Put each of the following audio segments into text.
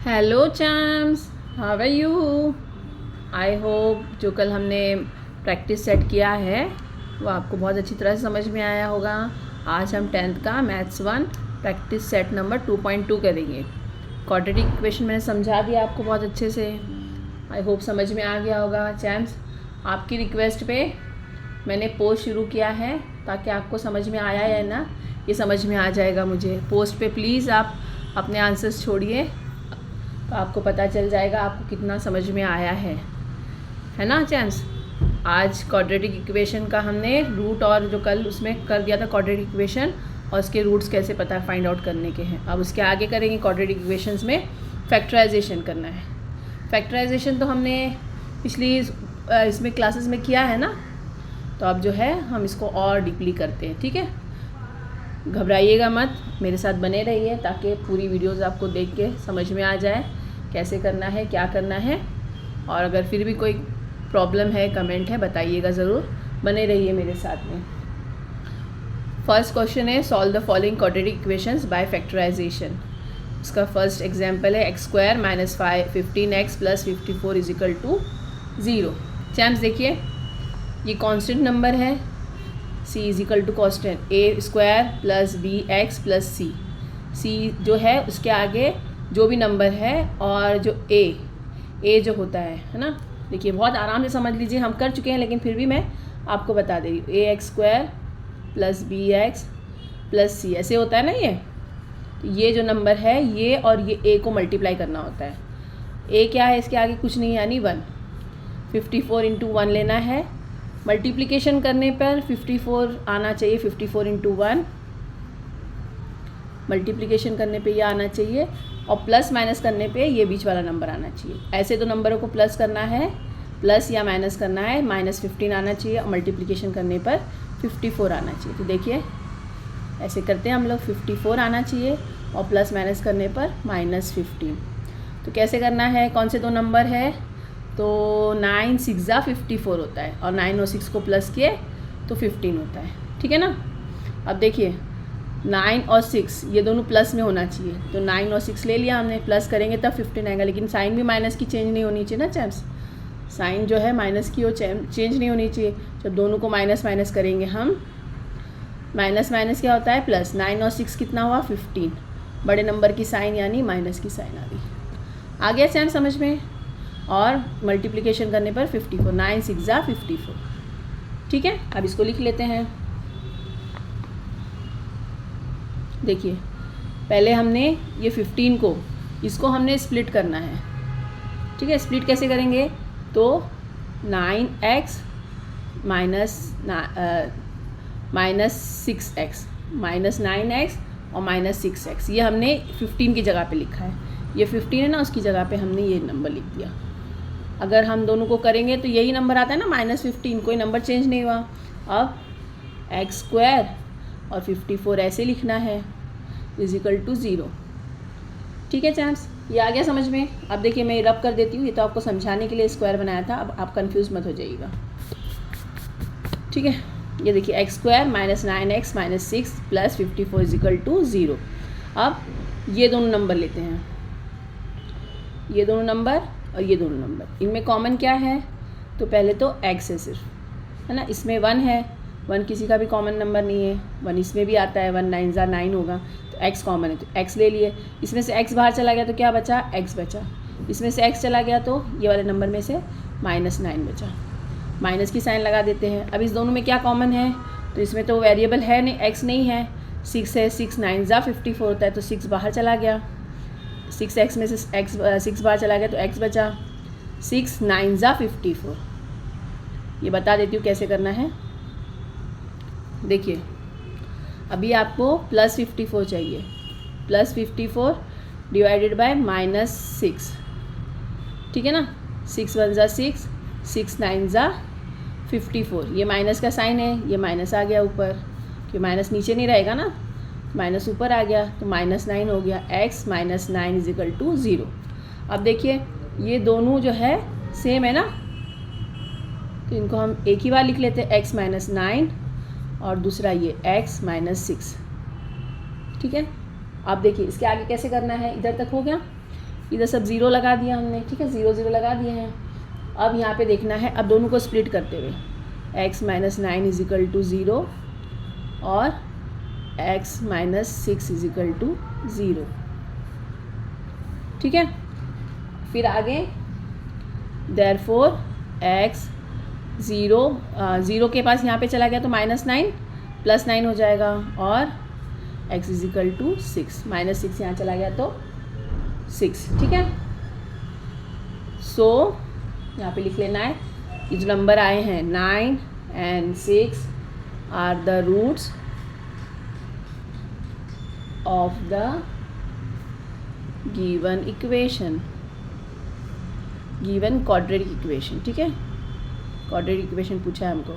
Hello champs, how are you. I hope जो कल हमने प्रैक्टिस सेट किया है वो आपको बहुत अच्छी तरह से समझ में आया होगा। आज हम 10th का मैथ्स 1 प्रैक्टिस सेट नंबर 2.2 करेंगे। क्वाड्रेटिक इक्वेशन मैंने समझा दिया आपको बहुत अच्छे से। आई होप समझ में आ गया होगा। चैम्स, आपकी रिक्वेस्ट पे मैंने पोस्ट शुरू किया है ताकि आपको समझ में आया है ना, ये समझ में आ जाएगा मुझे। पोस्ट पे प्लीज़ आप अपने आंसर्स छोड़िए तो आपको पता चल जाएगा आपको कितना समझ में आया है ना चैम्स। आज क्वाड्रेटिक इक्वेशन का हमने रूट और जो कल उसमें कर दिया था क्वाड्रेटिक इक्वेशन और उसके रूट्स कैसे पता फाइंड आउट करने के हैं। अब उसके आगे करेंगे क्वाड्रेटिक इक्वेशंस में फैक्टराइजेशन करना है। फैक्टराइजेशन तो हमने पिछली इसमें क्लासेस में किया है ना, तो अब जो है हम इसको और डीपली करते हैं। ठीक है, घबराइएगा मत, मेरे साथ बने रहिए ताकि पूरी वीडियोस आपको देख के समझ में आ जाए कैसे करना है, क्या करना है। और अगर फिर भी कोई प्रॉब्लम है, कमेंट है, बताइएगा ज़रूर। बने रहिए मेरे साथ में। फर्स्ट क्वेश्चन है solve the following quadratic equations by factorization. उसका फर्स्ट एग्जांपल है x² - 15x + 54 = 0। चैम्स देखिए, ये कांस्टेंट नंबर है। c = constant a² + bx + c। c जो है उसके आगे जो भी नंबर है और जो a जो होता है ना, देखिए बहुत आराम से समझ लीजिए, हम कर चुके हैं लेकिन फिर भी मैं आपको बता दे रही हूँ। ax² + bx + c ऐसे होता है ना। ये जो नंबर है ये और ये a को मल्टीप्लाई करना होता है। a क्या है, इसके आगे कुछ नहीं यानी 1। 54 × 1 लेना है। मल्टीप्लिकेशन करने पर 54 आना चाहिए। 54 × 1 मल्टीप्लिकेशन करने पे ये आना चाहिए और प्लस माइनस करने पे ये बीच वाला नंबर आना चाहिए। ऐसे दो नंबरों को प्लस करना है, प्लस या माइनस करना है। -15 आना चाहिए और मल्टीप्लिकेशन करने पर 54 आना चाहिए। तो देखिए ऐसे करते हैं हम लोग, 54 आना चाहिए और प्लस माइनस करने पर -15। तो कैसे करना है, कौन से दो नंबर है, तो 9 × 6 = 54 होता है और 9 और 6 को प्लस किए तो 15 होता है। ठीक है ना। अब देखिए 9 और 6 ये दोनों प्लस में होना चाहिए, तो 9 और 6 ले लिया हमने, प्लस करेंगे तब 15 आएगा। लेकिन साइन भी माइनस की चेंज नहीं होनी चाहिए ना चैम्स। साइन जो है माइनस की वो चेंज नहीं होनी चाहिए। जब दोनों को माइनस माइनस करेंगे हम, माइनस माइनस क्या होता है प्लस। 9 और 6 कितना हुआ 15। बड़े नंबर की साइन यानी माइनस की साइन आ गई। आ गया चैम्स समझ में। और मल्टीप्लिकेशन करने पर 54, 9 × 6 = 54। ठीक है, अब इसको लिख लेते हैं। देखिए पहले हमने ये 15 को, इसको हमने स्प्लिट करना है। ठीक है, स्प्लिट कैसे करेंगे, तो 9x -6x -9x और -6x, ये हमने 15 की जगह पे लिखा है। ये 15 है ना, उसकी जगह पे हमने ये नंबर लिख दिया। अगर हम दोनों को करेंगे तो यही नंबर आता है ना -15, कोई नंबर चेंज नहीं हुआ। अब x² और 54 ऐसे लिखना है = 0। ठीक है चैम्स, ये आ गया समझ में। अब देखिए मैं रब कर देती हूँ, ये तो आपको समझाने के लिए स्क्वायर बनाया था, अब आप कंफ्यूज मत हो जाइएगा। ठीक है, ये देखिए x² - 9x - 6 + 54 = 0। अब ये दोनों नंबर लेते हैं, ये दोनों नंबर और ये दोनों नंबर, इनमें कॉमन क्या है, तो पहले तो x है सिर्फ, है ना। इसमें 1 है, 1 किसी का भी कॉमन नंबर नहीं है। 1 इसमें भी आता है, 1 9 × 9 होगा, तो x कॉमन है तो x ले लिए। इसमें से x बाहर चला गया तो क्या बचा, x बचा। इसमें से x चला गया तो ये वाले नंबर में से -9 बचा। माइनस की साइन लगा देते हैं। अब इस दोनों में क्या कॉमन है, तो इसमें तो वेरिएबल है नहीं, x नहीं है, 6 है। 6 9 × 54 होता है तो 6 बाहर चला गया। 6x में से 6 बाहर चला गया तो x बचा। 6 9 × 54, ये बता देती हूँ कैसे करना है। देखिए अभी आपको +54 चाहिए, +54 डिवाइडेड बाय -6। ठीक है ना, 6 1 = 6, 6 9 × 54, ये माइनस का साइन है, ये माइनस आ गया ऊपर, कि माइनस नीचे नहीं रहेगा ना, माइनस ऊपर आ गया तो -9 हो गया। x - 9 = 0। अब देखिए ये दोनों जो है सेम है ना, तो इनको हम एक ही बार लिख लेते हैं, x - 9 और दूसरा ये x - 6। ठीक है, अब देखिए इसके आगे कैसे करना है, इधर तक हो गया। इधर सब ज़ीरो लगा दिया हमने, ठीक है, 0 0 लगा दिए हैं। अब यहाँ पे देखना है, अब दोनों को स्प्लिट करते हुए x minus 9 is equal to 0 और x minus 6 is equal to 0, ठीक है। फिर आगे देयरफॉर x 0 के पास यहाँ पे चला गया तो -9 +9 हो जाएगा और x इज इक्वल टू 6, -6 यहाँ चला गया तो 6, ठीक है। सो यहाँ पे लिख लेना है, ये जो नंबर आए हैं 9 and 6 are the roots of the given equation, given quadratic equation, ठीक है। क्वाड्रेटिक इक्वेशन पूछा है हमको।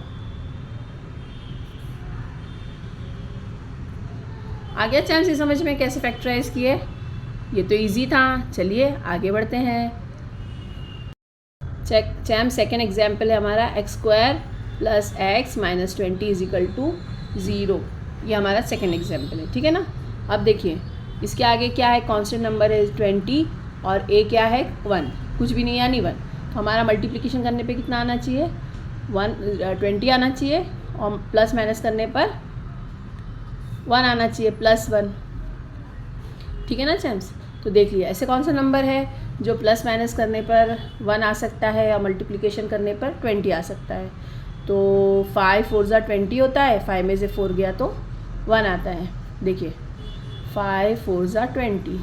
आ गया चैम्स ये समझ में कैसे फैक्टराइज किए? ये तो इजी था। चलिए आगे बढ़ते हैं। चैम सेकेंड एग्जाम्पल है हमारा x² + x - 20 is equal to 0। ये हमारा सेकेंड एग्जाम्पल है, ठीक है ना। अब देखिए इसके आगे क्या है, कांस्टेंट नंबर है 20 और a क्या है 1, कुछ भी नहीं यानी 1। तो हमारा मल्टीप्लिकेशन करने पे कितना आना चाहिए, 20 आना चाहिए और प्लस माइनस करने पर 1 आना चाहिए, +1, ठीक है ना चैम्स। तो देख लिया ऐसे कौन सा नंबर है जो प्लस माइनस करने पर 1 आ सकता है और मल्टीप्लिकेशन करने पर 20 आ सकता है। तो 5 4 ज़ा 20 होता है, 5 में से 4 गया तो 1 आता है। देखिए 5 4 ज़ा 20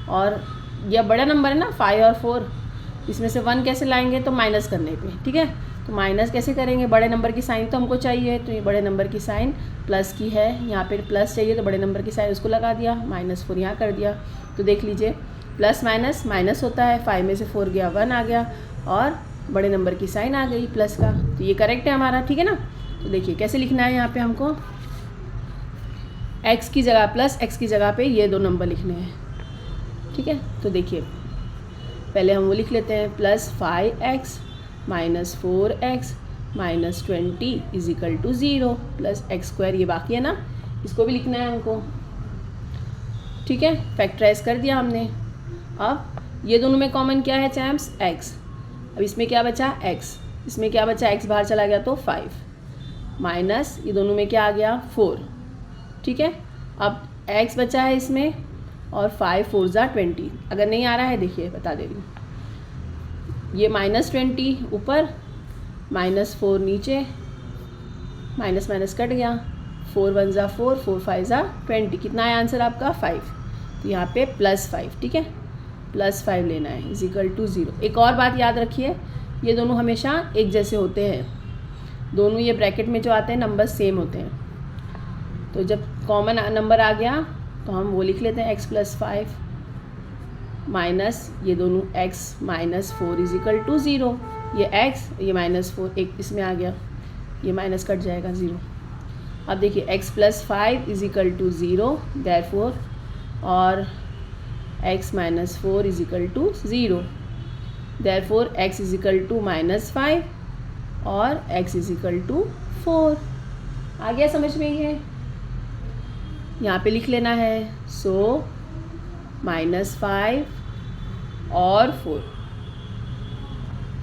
और यह बड़ा नंबर है ना 5 और 4, इसमें से 1 कैसे लाएंगे तो माइनस करने पे, ठीक है। तो माइनस कैसे करेंगे, बड़े नंबर की साइन तो हमको चाहिए, तो ये बड़े नंबर की साइन प्लस की है, यहाँ पे प्लस चाहिए तो बड़े नंबर की साइन उसको लगा दिया, -4 यहाँ कर दिया। तो देख लीजिए प्लस माइनस माइनस होता है, 5 में से 4 गया 1 आ गया और बड़े नंबर की साइन आ गई प्लस का। तो ये करेक्ट है हमारा, ठीक है ना। तो देखिए कैसे लिखना है, यहाँ पे हमको x की जगह प्लस x की जगह पे ये 2 नंबर लिखने हैं, ठीक है। तो देखिए पहले हम वो लिख लेते हैं, +5x - 4x - 20 is equal to 0 + x², ये बाकी है ना, इसको भी लिखना है हमको, ठीक है। फैक्टराइज कर दिया हमने। अब ये दोनों में कॉमन क्या है चैम्स, x। अब इसमें क्या बचा x, इसमें क्या बचा, x बाहर चला गया तो 5 माइनस ये दोनों में क्या आ गया 4, ठीक है। अब x बचा है इसमें और 5 4 ज़ा 20, अगर नहीं आ रहा है देखिए बता दे रही हूँ, ये -20 ऊपर -4 नीचे, माइनस माइनस कट गया, 4 1 ज़ा 4 4 5 ज़ा 20, कितना है आंसर आपका 5। तो यहाँ पे +5, ठीक है, +5 लेना है इज इक्वल टू 0। एक और बात याद रखिए, ये दोनों हमेशा एक जैसे होते हैं, दोनों ये ब्रैकेट में जो आते हैं नंबर सेम होते हैं। तो जब कॉमन नंबर आ गया तो हम वो लिख लेते हैं x + 5 माइनस ये दोनों x - 4 इज इक्वल टू 0। ये x ये -4 एक इसमें आ गया, ये माइनस कट जाएगा 0। अब देखिए x + 5 is equal to 0 therefore और x - 4 is equal to 0 therefore x is equal to -5 और x इज इक्वल टू 4। आ गया समझ में ये, यहाँ पे लिख लेना है। सो -5 और 4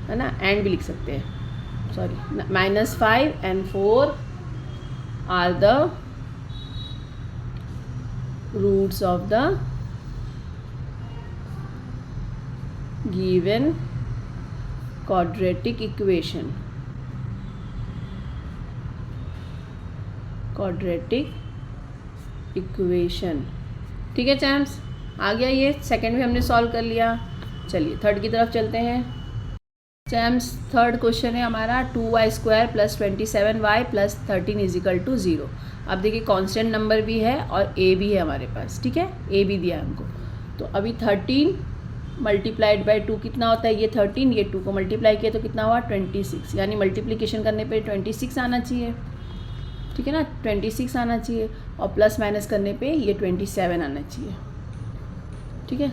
है ना, एंड भी लिख सकते हैं, sorry, -5 and 4 are the roots of the given quadratic equation, ठीक है चैम्स। आ गया ये, सेकंड भी हमने सॉल्व कर लिया। चलिए थर्ड की तरफ चलते हैं चैम्स। थर्ड क्वेश्चन है हमारा 2y² + 27y + 13 is equal to 0। अब देखिए कांस्टेंट नंबर भी है और a भी है हमारे पास, ठीक है, a भी दिया है हमको। तो अभी 13 × 2 कितना होता है, ये 13, ये 2 को मल्टीप्लाई किया तो कितना हुआ 26, यानी मल्टीप्लिकेशन करने पे 26 आना चाहिए, ठीक है ना, 26 आना चाहिए और प्लस माइनस करने पे ये 27 आना चाहिए, ठीक है,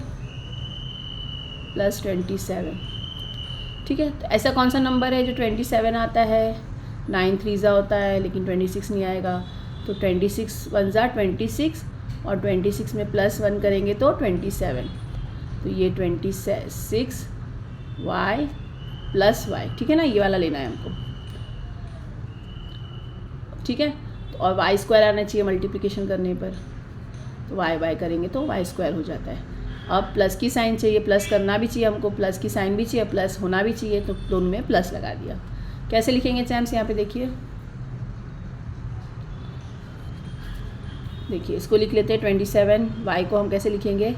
+27, ठीक है। तो ऐसा कौन सा नंबर है जो 27 आता है, 9 3 ज़ा होता है लेकिन 26 नहीं आएगा। तो 26 1 ज़ा 26 और 26 में +1 करेंगे तो 27, तो ये 26 y प्लस वाई, ठीक है ना, ये वाला लेना है हमको, ठीक है। तो और वाई स्क्वायर आना चाहिए मल्टीप्लिकेशन करने पर, तो वाई करेंगे तो वाई स्क्वायर हो जाता है। अब प्लस की साइन चाहिए, प्लस करना भी चाहिए हमको, प्लस की साइन भी चाहिए, प्लस होना भी चाहिए, तो दोनों में प्लस लगा दिया। कैसे लिखेंगे चैम्स, यहाँ पे देखिए इसको लिख लेते हैं 27, y को हम कैसे लिखेंगे,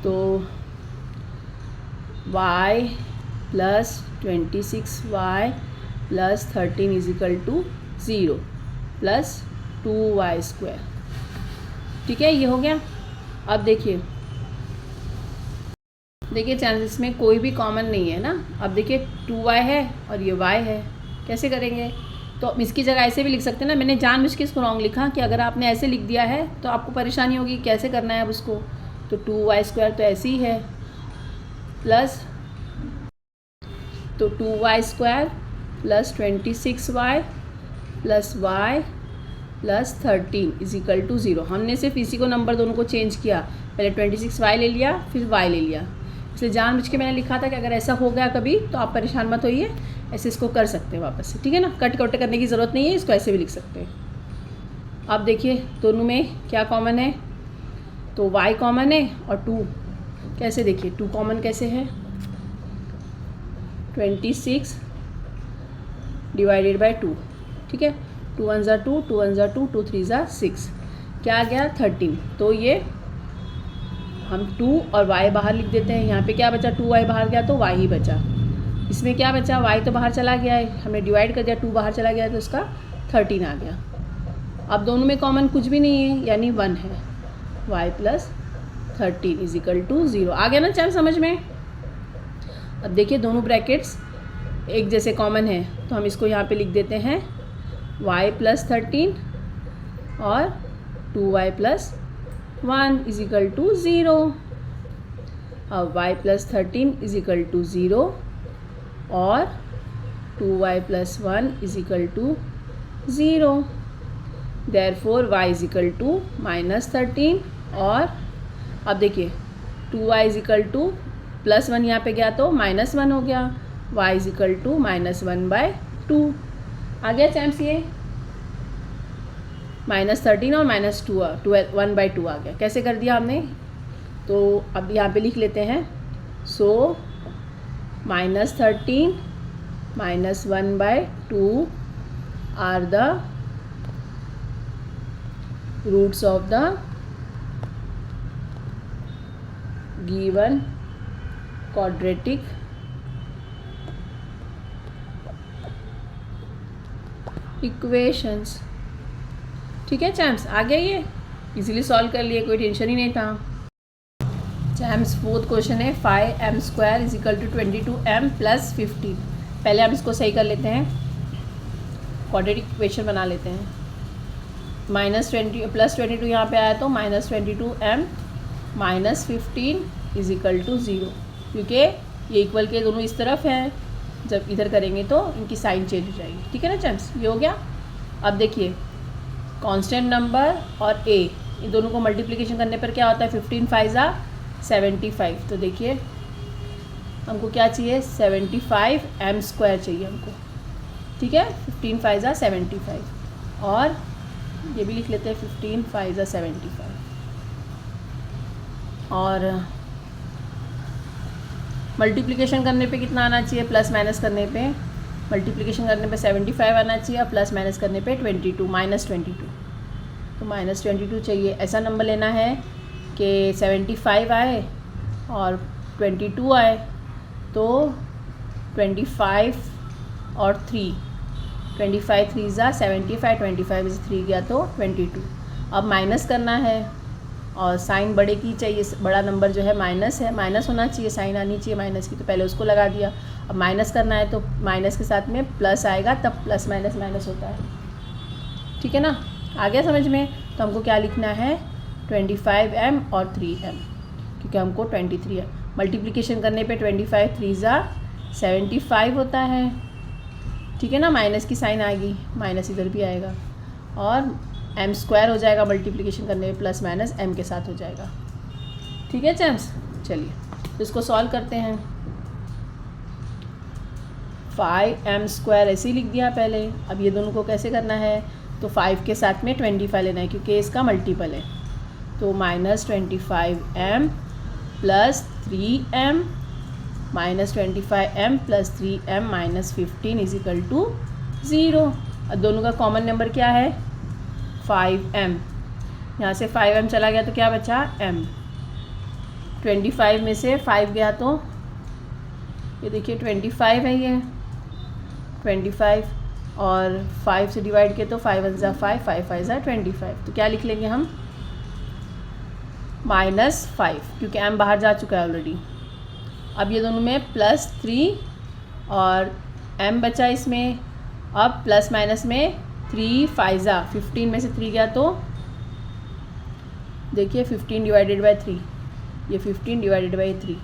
तो y plus 26y plus 13 is equal to 0 plus 2y square, ठीक है, ये हो गया। अब देखिए चांसेस में कोई भी कॉमन नहीं है ना। अब देखिए 2y है और ये y है, कैसे करेंगे, तो इसकी जगह ऐसे भी लिख सकते हैं ना। मैंने जानबूझ के इसको रॉन्ग लिखा कि अगर आपने ऐसे लिख दिया है तो आपको परेशानी होगी कैसे करना है अब उसको। तो 2y स्क्वायर तो ऐसे ही है, प्लस तो 2y square plus 26y plus y plus 13 is equal to 0। हमने सिर्फ इसी को नंबर दोनों को चेंज किया, पहले 26y ले लिया फिर y ले लिया, इसलिए जानबूझ के मैंने लिखा था कि अगर ऐसा हो गया कभी तो आप परेशान मत होइए, ऐसे इसको कर सकते हैं वापस से, ठीक है ना। कट करने की ज़रूरत नहीं है, इसको ऐसे भी लिख सकते हैं। अब देखिए दोनों में क्या कॉमन है, तो y कॉमन है और 2, कैसे देखिए 2 कॉमन कैसे है, 26 डिवाइडेड बाय 2, ठीक है, 2 1 ज़ा 2, 2 1 ज़ा 2, 2 3 ज़ा 6, क्या आ गया 13। तो ये हम 2 और y बाहर लिख देते हैं, यहाँ पे क्या बचा 2y बाहर गया तो y ही बचा, इसमें क्या बचा y तो बाहर चला गया है, हमने डिवाइड कर दिया 2 बाहर चला गया तो उसका 13 आ गया। अब दोनों में कॉमन कुछ भी नहीं है यानी 1 है, y plus 13 is equal to 0। आ गया ना चैम समझ में। अब देखिए दोनों ब्रैकेट्स एक जैसे कॉमन है तो हम इसको यहाँ पे लिख देते हैं y प्लस 13 और 2y plus 1 is equal to 0। अब y plus 13 is equal to 0 और 2y plus 1 is equal to 0। Therefore y is equal to minus 13 और अब देखिए 2y is equal two plus 1 यहाँ पे गया तो माइनस 1 हो गया, y is equal to minus 1/2 आ गया चैम्स। ये माइनस 13 और माइनस 1/2 आ गया। कैसे कर दिया हमने, तो अब यहाँ पे लिख लेते हैं, so minus 13 minus 1/2 are the roots of the given quadratic equations, ठीक है चैम्स। आ गया, ये इजीली सॉल्व कर लिए, कोई टेंशन ही नहीं था। चैम्स फोर्थ क्वेश्चन है 5m² is equal to 22m plus 15। पहले हम इसको सही कर लेते हैं, क्वाड्रेटिक इक्वेशन बना लेते हैं। -20 प्लस 22 यहाँ पे आया तो -22m minus 15 is equal to 0, क्योंकि ये इक्वल के दोनों इस तरफ हैं, जब इधर करेंगे तो इनकी साइन चेंज हो जाएगी, ठीक है ना चैम्स। ये हो गया। अब देखिए कांस्टेंट नंबर और a इन दोनों को मल्टीप्लिकेशन करने पर क्या होता है, 15 5 ज़ा 75। तो देखिए हमको क्या चाहिए, 75m² चाहिए हमको, ठीक है, 15 5 ज़ा 75 और ये भी लिख लेते हैं 15 5 ज़ा 75 और मल्टीप्लिकेशन करने पे कितना आना चाहिए, प्लस माइनस करने पे मल्टीप्लिकेशन करने पे 75 आना चाहिए और प्लस माइनस करने पे 22 -22, तो -22 चाहिए। ऐसा नंबर लेना है कि 75 आए और 22 आए, तो 25 और 3, 25 3 ज़ा 75, 25 से 3 गया तो 22। अब माइनस करना है और साइन बड़े की चाहिए, बड़ा नंबर जो है माइनस है, माइनस होना चाहिए, साइन आनी चाहिए माइनस की, तो पहले उसको लगा दिया। अब माइनस करना है तो माइनस के साथ में प्लस आएगा, तब प्लस माइनस माइनस होता है, ठीक है ना। आ गया समझ में। तो हमको क्या लिखना है, 25m और 3m, क्योंकि हमको 23 है। मल्टीप्लिकेशन करने पे 25 3 ज़ा 75 होता है, ठीक है ना, माइनस की साइन आएगी, माइनस इधर भी आएगा और m² हो जाएगा, मल्टीप्लिकेशन करने में प्लस माइनस m के साथ हो जाएगा, ठीक है चैम्स। चलिए तो इसको सॉल्व करते हैं। 5m² ऐसे ही लिख दिया पहले। अब ये दोनों को कैसे करना है, तो 5 के साथ में 25 लेना है क्योंकि इसका मल्टीपल है। तो -25m plus 3m -25m plus 3m minus 15 is equal to 0। अब दोनों का कॉमन नंबर क्या है, 5m। यहाँ से 5m चला गया तो क्या बचा, m। 25 में से 5 गया तो ये देखिए 25 है, ये 25 और 5 से डिवाइड किया तो 5 1 ज़ा 5, 5 5 ज़ा 25। तो क्या लिख लेंगे हम, -5 क्योंकि m बाहर जा चुका है ऑलरेडी। अब ये दोनों में +3 और m बचा इसमें। अब प्लस माइनस में 3 5 ज़ा 15 में से 3 गया तो देखिए 15 डिवाइडेड बाई 3, ये 15 डिवाइडेड बाई 3,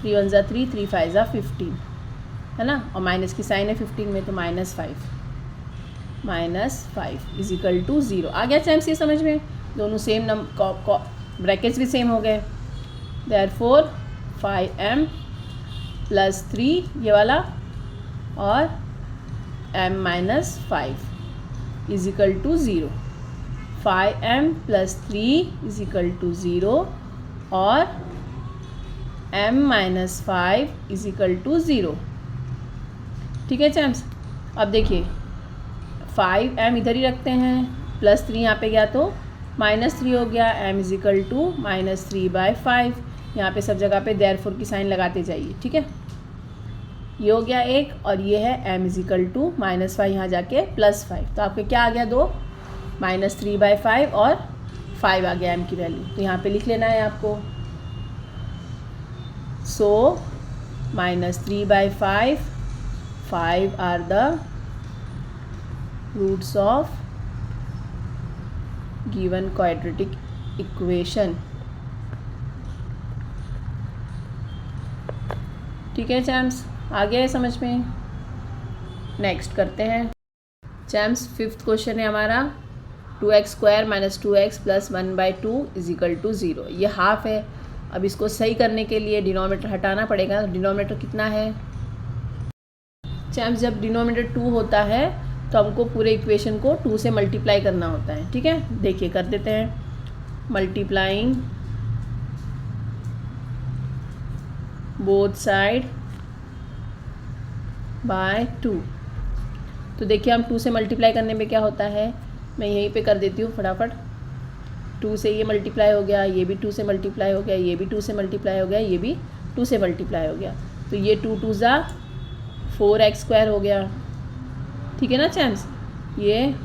3 1 ज़ा 3, 3 5 ज़ा 15 है ना, और माइनस की साइन है 15 में तो -5 इज इक्वल टू 0। आ गया चैम्स ये समझ में, दोनों सेम ब्रैकेट्स भी सेम हो गए। देयरफॉर 5m प्लस 3 ये वाला और m minus 5 is equal to 0। 5m plus 3 is equal to 0 और m minus 5 is equal to 0। ठीक है चैम्स। अब देखिए 5m इधर ही रखते हैं, +3 यहाँ पे गया तो -3 हो गया, m इज इक्वल टू -3/5। यहाँ पे सब जगह पे देयरफॉर की साइन लगाते जाइए। ठीक है, ये हो गया एक, और ये है m इज इक्वल टू -5 यहाँ जाके +5। तो आपके क्या आ गया, 2 -3/5 और 5 आ गया m की वैल्यू। तो यहाँ पे लिख लेना है आपको। So -3/5, 5 are the roots of given quadratic equation. ठीक है चैम्स, आ गया है समझ में। नेक्स्ट करते हैं चैम्स। 5th क्वेश्चन है हमारा, 2x² - 2x + 1/2 is equal to 0। ये हाफ है। अब इसको सही करने के लिए डिनोमिनेटर हटाना पड़ेगा। डिनोमिनेटर कितना है चैम्स, जब डिनोमिनेटर 2 होता है तो हमको पूरे इक्वेशन को 2 से मल्टीप्लाई करना होता है। ठीक है, देखिए कर देते हैं। Multiplying both side by 2। तो देखिए हम 2 से मल्टीप्लाई करने में क्या होता है, मैं यहीं पे कर देती हूँ फटाफट। 2 से ये मल्टीप्लाई हो गया, ये भी 2 से मल्टीप्लाई हो गया, ये भी 2 से मल्टीप्लाई हो गया, ये भी 2 से मल्टीप्लाई हो गया। तो ये 2 2 ज़ा 4x² हो गया। ठीक है ना चैम्स, ये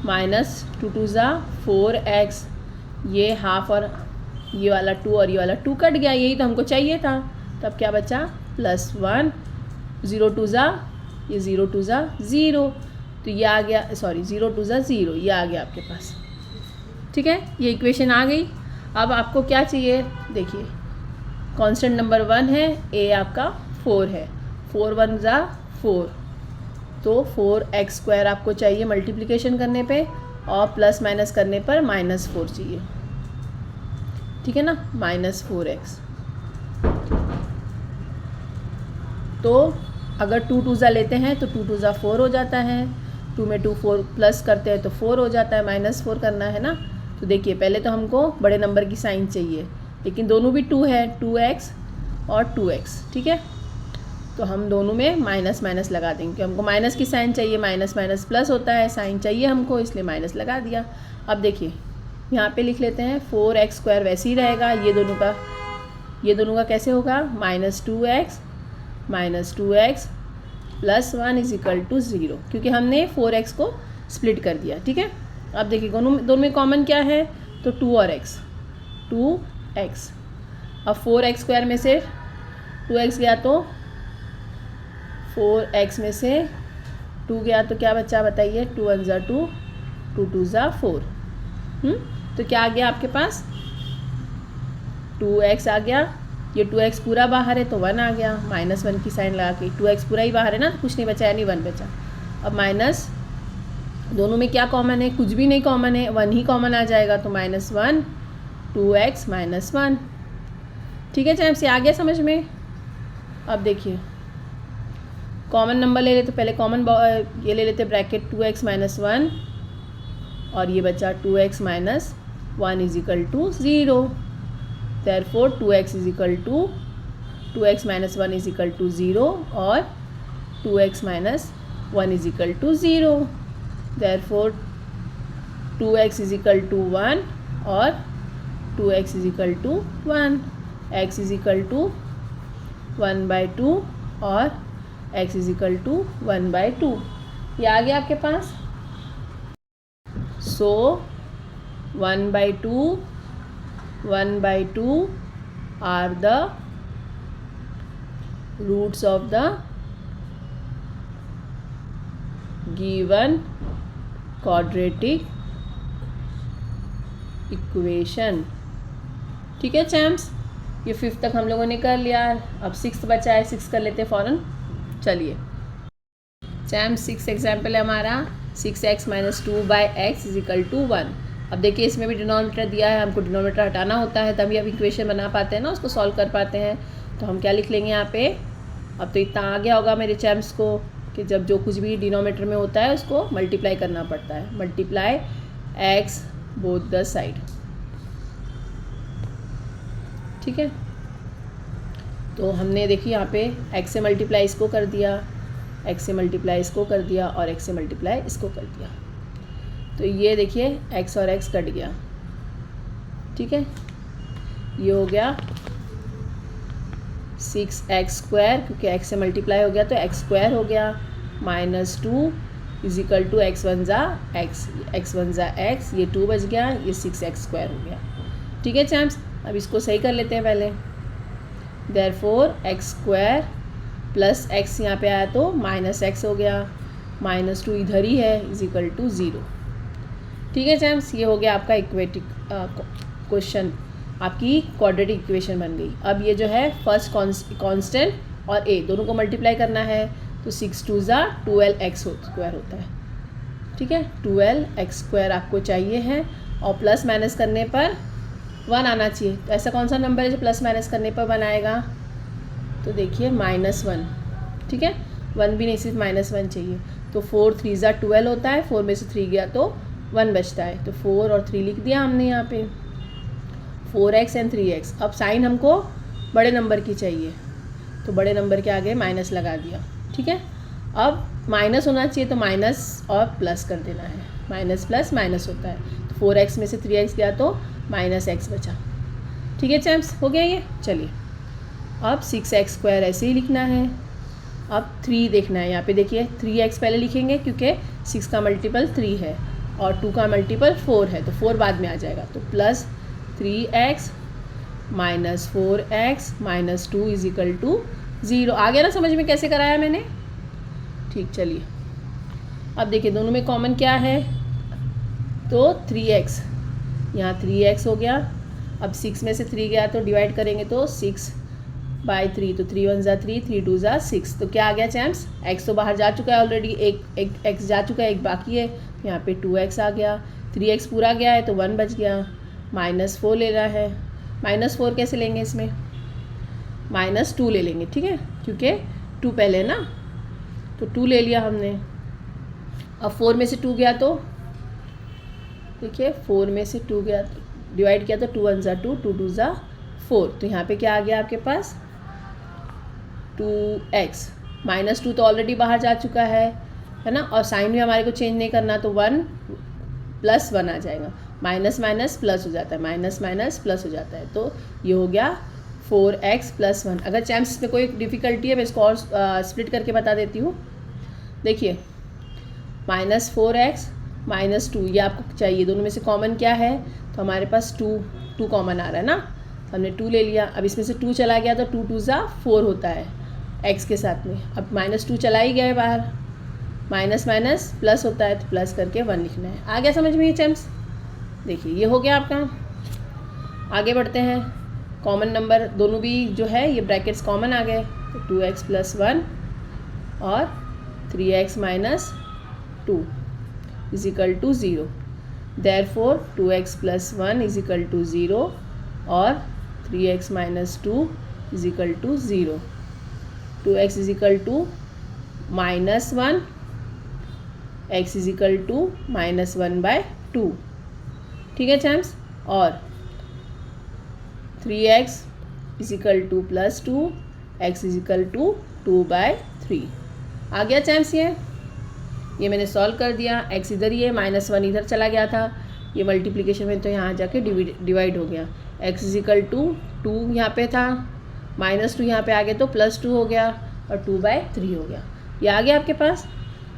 -2 2 ज़ा 4x, ये हाफ और ये वाला 2 और ये वाला 2 कट गया, यही तो हमको चाहिए था। तब क्या बचा, +1, 0 2 ज़ा ये 0 2 ज़ा 0, तो ये आ गया, सॉरी 0 2 ज़ा 0, ये आ गया आपके पास। ठीक है, ये इक्वेशन आ गई। अब आपको क्या चाहिए, देखिए कांस्टेंट नंबर 1 है, a आपका 4 है, 4 1 ज़ा 4, तो 4x² आपको चाहिए मल्टीप्लिकेशन करने पे, और प्लस माइनस करने पर -4 चाहिए। ठीक है ना, -4x। तो अगर 2 2 ज़ा लेते हैं तो 2 2 ज़ा 4 हो जाता है, 2 में 2 4 प्लस करते हैं तो 4 हो जाता है, -4 करना है ना। तो देखिए पहले तो हमको बड़े नंबर की साइन चाहिए, लेकिन दोनों भी 2 है, 2x और 2x। ठीक है, तो हम दोनों में माइनस माइनस लगा देंगे, क्योंकि हमको माइनस की साइन चाहिए, माइनस माइनस प्लस होता है, साइन चाहिए हमको, इसलिए माइनस लगा दिया। अब देखिए यहाँ पे लिख लेते हैं 4x² वैसे ही रहेगा, ये दोनों का कैसे होगा, -2x + 1 इज इक्वल टू 0, क्योंकि हमने 4x को स्प्लिट कर दिया। ठीक है, अब देखिए दोनों में कॉमन क्या है, तो 2 और x, 2x। अब 4x² में से 2x गया तो 4x में से 2 गया तो क्या बचा बताइए, 2 1 ज़ा 2, 2 2 ज़ा 4। तो क्या आ गया आपके पास, 2x आ गया। ये 2x पूरा बाहर है तो 1 आ गया, -1 की साइन लगा के, 2x पूरा ही बाहर है ना, तो कुछ नहीं बचा, यानी 1 बचा। अब माइनस दोनों में क्या कॉमन है, कुछ भी नहीं कॉमन है, 1 ही कॉमन आ जाएगा, तो -1 2x - 1। ठीक है चैम्प्स, ये आ गया समझ में। अब देखिए कॉमन नंबर ले लेते, पहले कॉमन ये ले लेते ब्रैकेट 2x माइनस 1 और ये बचा 2x minus 1 is equal to 0। Therefore 2x is equal to 2x minus 1 is equal to 0 और 2x minus 1 is equal to 0। Therefore 2x is equal to 1 और 2x is equal to 1, x is equal to 1/2 और x is equal to 1/2। ये आ गया आपके पास। So 1/2 are the roots of the given quadratic equation. ठीक है champs, ये 5th तक हम लोगों ने कर लिया। अब 6th बचा है, 6 कर लेते हैं फ़ौरन। चलिए चैम्प्स 6 एग्जाम्पल है हमारा 6x minus 2/x is equal to 1। अब देखिए इसमें भी डिनोमिनेटर दिया है, हमको डिनोमिनेटर हटाना होता है तभी अब इक्वेशन बना पाते हैं ना, उसको सॉल्व कर पाते हैं। तो हम क्या लिख लेंगे यहाँ पे, अब तो इतना आ गया होगा मेरे चैम्प्स को कि जब जो कुछ भी डिनोमिनेटर में होता है उसको मल्टीप्लाई करना पड़ता है। Multiply x both the side. ठीक है, तो हमने देखिए यहाँ पे x से मल्टीप्लाई इसको कर दिया, x से मल्टीप्लाई इसको कर दिया और x से मल्टीप्लाई इसको कर दिया। तो ये देखिए x और x कट गया। ठीक है, ये हो गया 6x² क्योंकि x से मल्टीप्लाई हो गया तो x² हो गया, -2 इज इक्वल टू x1 ज़ा x, ये 2 बच गया, ये 6x² हो गया। ठीक है चैम्प्स, अब इसको सही कर लेते हैं पहले। देयरफॉर x² प्लस x यहाँ पे आया तो -x हो गया, -2 इधर ही है इज इक्वल टू 0। ठीक है चैम्प्स, ये हो गया आपका इक्वेटिक क्वेश्चन, आपकी क्वाड्रेटिक इक्वेशन बन गई। अब ये जो है फर्स्ट कांस्टेंट और a दोनों को मल्टीप्लाई करना है तो 6×2 = 12x² होता है। ठीक है, 12x² आपको चाहिए है और प्लस माइनस करने पर 1 आना चाहिए। तो ऐसा कौन सा नंबर है जो प्लस माइनस करने पर 1 आएगा, तो देखिए -1। ठीक है, 1 भी नहीं, सिर्फ -1 चाहिए। तो 4×3 = 12 होता है, 4 में से 3 गया तो 1 बचता है, तो 4 और 3 लिख दिया हमने यहाँ पे, 4x और 3x। अब साइन हमको बड़े नंबर की चाहिए तो बड़े नंबर के आगे माइनस लगा दिया। ठीक है, अब माइनस होना चाहिए तो माइनस और प्लस कर देना है, माइनस प्लस माइनस होता है। तो 4x में से 3x गया तो -x बचा। ठीक है चैम्प्स, हो गया ये। चलिए अब 6x² ऐसे ही लिखना है। अब 3 देखना है, यहाँ पे देखिए 3x पहले लिखेंगे क्योंकि 6 का मल्टीपल 3 है और 2 का मल्टीपल 4 है, तो 4 बाद में आ जाएगा। तो plus 3x minus 4x minus 2 is equal to 0। आ गया ना समझ में कैसे कराया मैंने। ठीक, चलिए अब देखिए दोनों में कॉमन क्या है, तो 3x, यहाँ 3x हो गया। अब 6 में से 3 गया तो डिवाइड करेंगे तो 6/3, तो 3×1 = 3, 3×2 = 6। तो क्या आ गया चैम्प्स, x तो बाहर जा चुका है ऑलरेडी, एक x जा चुका है, एक बाकी है, यहाँ पे 2x आ गया, 3x पूरा गया है तो 1 बच गया, -4 लेना है। -4 कैसे लेंगे, इसमें -2 ले लेंगे। ठीक है, क्योंकि 2 पहले ना, तो 2 ले लिया हमने। अब 4 में से 2 गया तो देखिए 4 में से 2 गया तो डिवाइड किया तो 2×1 = 2, 2×2 = 4। तो यहाँ पे क्या आ गया आपके पास 2x, -2 तो ऑलरेडी बाहर जा चुका है ना, और साइन भी हमारे को चेंज नहीं करना, तो 1 + 1 आ जाएगा, माइनस माइनस प्लस हो जाता है, माइनस माइनस प्लस हो जाता है। तो ये हो गया 4x + 1। अगर चैम्प्स में कोई डिफ़िकल्टी है मैं इसको और स्प्लिट करके बता देती हूँ। देखिए -4x -2 ये आपको चाहिए, दोनों में से कॉमन क्या है, तो हमारे पास 2 कॉमन आ रहा है ना, तो हमने 2 ले लिया। अब इसमें से 2 चला गया तो 2×2 = 4 होता है x के साथ में। अब -2 चला ही गया है बाहर, माइनस माइनस प्लस होता है तो प्लस करके 1 लिखना है। आ गया समझ में ये चैम्प्स। देखिए ये हो गया आपका। आगे बढ़ते हैं, कॉमन नंबर दोनों भी जो है ये ब्रैकेट्स कॉमन आ गए, तो 2x + 1 और 3x - 2 is equal to 0। Therefore 2x + 1 is equal to 0 और 3x minus 2 is equal to 0, 2x is equal to -1, x is equal to -1/2। ठीक है चैम्स, और 3x is equal to +2, x is equal to 2/3। आ गया champs, ये मैंने solve कर दिया। x इधर ही है, -1 इधर चला गया था, ये मल्टीप्लिकेशन में तो यहाँ जाके डिवाइड हो गया। x इज इक्वल टू 2 यहाँ पे था, -2 यहाँ पे आ गया तो +2 हो गया और 2/3 हो गया। ये आ गया आपके पास।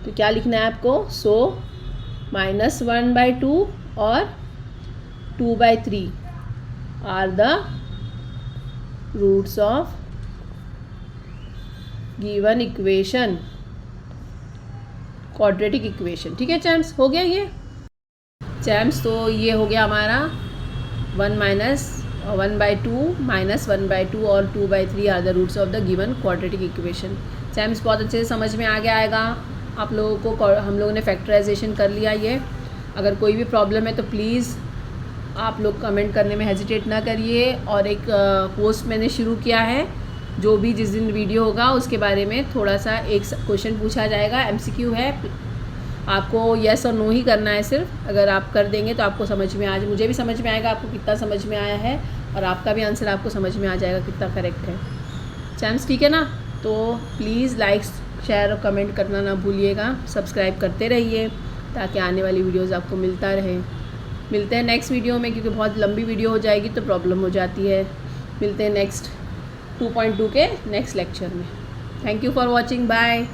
तो क्या लिखना है आपको? सो -1/2 और 2/3 are the roots of given equation, quadratic equation. ठीक है चैम्स, हो गया ये चैम्स। तो ये हो गया हमारा 1/2 -1/2 और 2/3 are the roots of the given quadratic equation. Champs बहुत अच्छे से समझ में आ गया आएगा आप लोगों को। हम लोगों ने फैक्टराइजेशन कर लिया ये। अगर कोई भी प्रॉब्लम है तो प्लीज़ आप लोग कमेंट करने में हेजिटेट ना करिए। और एक पोस्ट मैंने शुरू किया है, जो भी जिस दिन वीडियो होगा उसके बारे में थोड़ा सा एक क्वेश्चन पूछा जाएगा, MCQ है, आपको येस और नो ही करना है सिर्फ। अगर आप कर देंगे तो आपको समझ में मुझे भी समझ में आएगा आपको कितना समझ में आया है, और आपका भी आंसर आपको समझ में आ जाएगा कितना करेक्ट है चैम्स। ठीक है ना? तो प्लीज़ लाइक, शेयर और कमेंट करना ना भूलिएगा। सब्सक्राइब करते रहिए ताकि आने वाली वीडियोज़ आपको मिलता रहे। मिलते हैं नेक्स्ट वीडियो में, क्योंकि बहुत लंबी वीडियो हो जाएगी तो प्रॉब्लम हो जाती है। मिलते हैं नेक्स्ट 2.2 के नेक्स्ट लेक्चर में। Thank you for watching, bye.